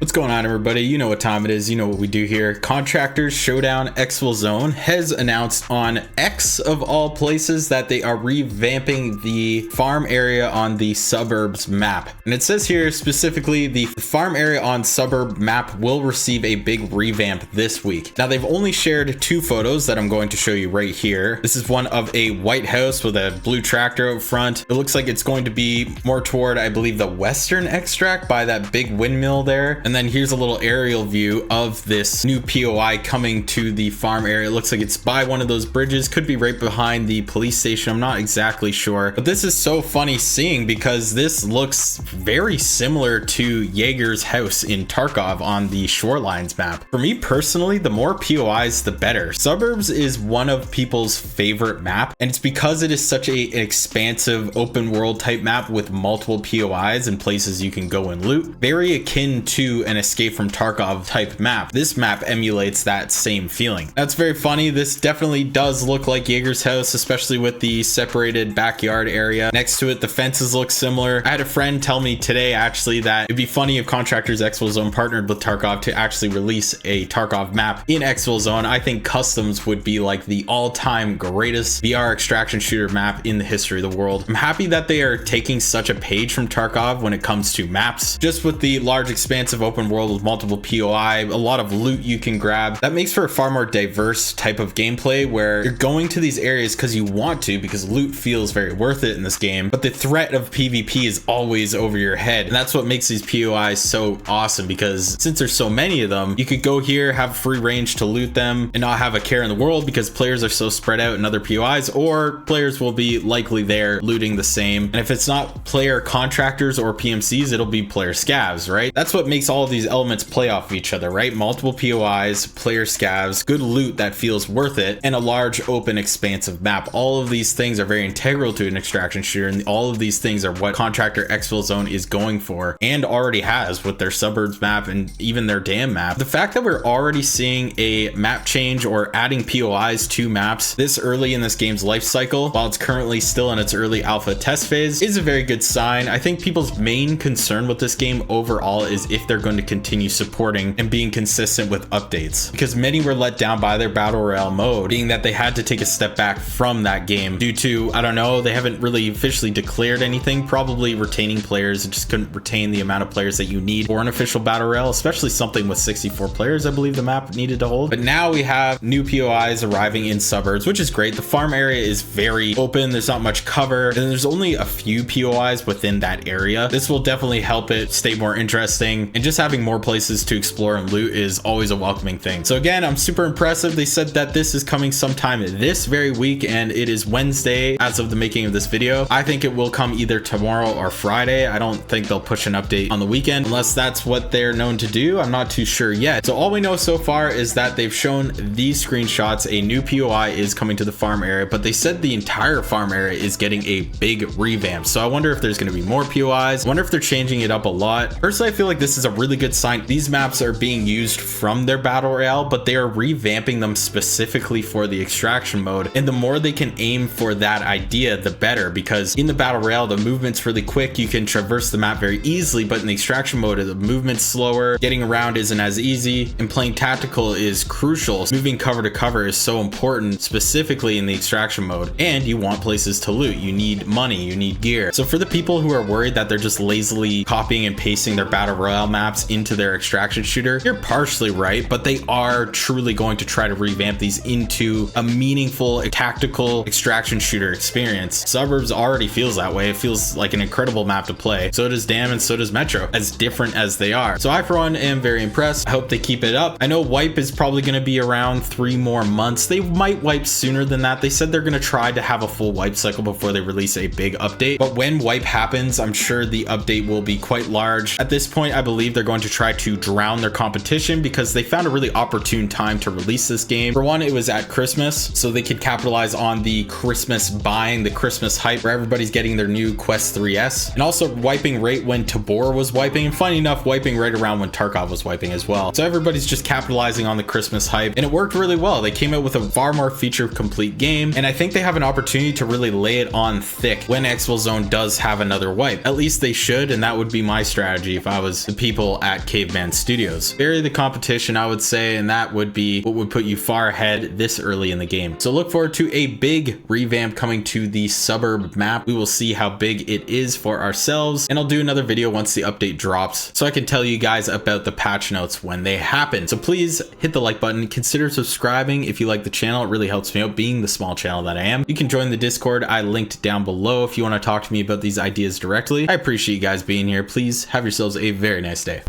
What's going on, everybody? You know what time it is. You know what we do here. Contractors Showdown ExfilZone has announced on X of all places that they are revamping the farm area on the suburbs map. And it says here specifically the farm area on suburb map will receive a big revamp this week. Now they've only shared two photos that I'm going to show you right here. This is one of a white house with a blue tractor out front. It looks like it's going to be more toward, I believe, the western extract by that big windmill there. And then here's a little aerial view of this new POI coming to the farm area. It looks like it's by one of those bridges, could be right behind the police station. I'm not exactly sure, but this is so funny seeing because this looks very similar to Jaeger's house in Tarkov on the Shorelines map. For me personally, the more POIs, the better. Suburbs is one of people's favorite map, and it's because it is such an expansive open world type map with multiple POIs and places you can go and loot. Very akin to an Escape from Tarkov type map. This map emulates that same feeling. That's very funny. This definitely does look like Jaeger's house, especially with the separated backyard area. Next to it, the fences look similar. I had a friend tell me today actually that it'd be funny if Contractors ExfilZone partnered with Tarkov to actually release a Tarkov map in ExfilZone. I think Customs would be like the all-time greatest VR extraction shooter map in the history of the world. I'm happy that they are taking such a page from Tarkov when it comes to maps. Just with the large expansive open world with multiple POI, a lot of loot you can grab. That makes for a far more diverse type of gameplay where you're going to these areas because you want to, because loot feels very worth it in this game, but the threat of PvP is always over your head. And that's what makes these POIs so awesome, because since there's so many of them, you could go here, have free range to loot them and not have a care in the world because players are so spread out in other POIs, or players will be likely there looting the same. And if it's not player contractors or PMCs, it'll be player scavs, right? That's what makes all of these elements play off of each other, right? Multiple POIs, player scavs, good loot that feels worth it, and a large open expansive map. All of these things are very integral to an extraction shooter, and all of these things are what Contractor ExfilZone is going for and already has with their suburbs map and even their dam map. The fact that we're already seeing a map change or adding POIs to maps this early in this game's life cycle, while it's currently still in its early alpha test phase, is a very good sign. I think people's main concern with this game overall is if they're going to continue supporting and being consistent with updates, because many were let down by their battle royale mode, being that they had to take a step back from that game due to, I don't know, they haven't really officially declared anything, probably retaining players. It just couldn't retain the amount of players that you need for an official battle royale, especially something with 64 players, I believe the map needed to hold. But now we have new POIs arriving in suburbs, which is great. The farm area is very open, there's not much cover, and there's only a few POIs within that area. This will definitely help it stay more interesting, and just having more places to explore and loot is always a welcoming thing. So again, I'm super impressive. They said that this is coming sometime this very week, and it is Wednesday as of the making of this video. I think it will come either tomorrow or Friday. I don't think they'll push an update on the weekend unless that's what they're known to do. I'm not too sure yet. So all we know so far is that they've shown these screenshots. A new POI is coming to the farm area, but they said the entire farm area is getting a big revamp. So I wonder if there's going to be more POIs. I wonder if they're changing it up a lot. Personally, I feel like this is a really good sign. These maps are being used from their battle royale, but they are revamping them specifically for the extraction mode. And the more they can aim for that idea, the better, because in the battle royale, the movement's really quick. You can traverse the map very easily, but in the extraction mode, the movement's slower. Getting around isn't as easy, and playing tactical is crucial. Moving cover to cover is so important, specifically in the extraction mode. And you want places to loot. You need money, you need gear. So for the people who are worried that they're just lazily copying and pasting their battle royale maps into their extraction shooter, you're partially right, but they are truly going to try to revamp these into a meaningful tactical extraction shooter experience. Suburbs already feels that way. It feels like an incredible map to play. So does Dam and so does Metro, as different as they are. So I, for one, am very impressed. I hope they keep it up. I know wipe is probably going to be around 3 more months. They might wipe sooner than that. They said they're going to try to have a full wipe cycle before they release a big update. But when wipe happens, I'm sure the update will be quite large. At this point, I believe they're going to try to drown their competition because they found a really opportune time to release this game. For one, it was at Christmas, so they could capitalize on the Christmas buying, the Christmas hype where everybody's getting their new Quest 3S, and also wiping right when Tabor was wiping, and funny enough, wiping right around when Tarkov was wiping as well. So everybody's just capitalizing on the Christmas hype, and it worked really well. They came out with a far more feature complete game, and I think they have an opportunity to really lay it on thick when ExfilZone does have another wipe. At least they should, and that would be my strategy if I was the people at Caveman Studios. Vary the competition, I would say, and that would be what would put you far ahead this early in the game. So look forward to a big revamp coming to the suburb map. We will see how big it is for ourselves, and I'll do another video once the update drops so I can tell you guys about the patch notes when they happen. So please hit the like button, consider subscribing if you like the channel. It really helps me out being the small channel that I am. You can join the Discord I linked down below if you want to talk to me about these ideas directly. I appreciate you guys being here. Please have yourselves a very nice day.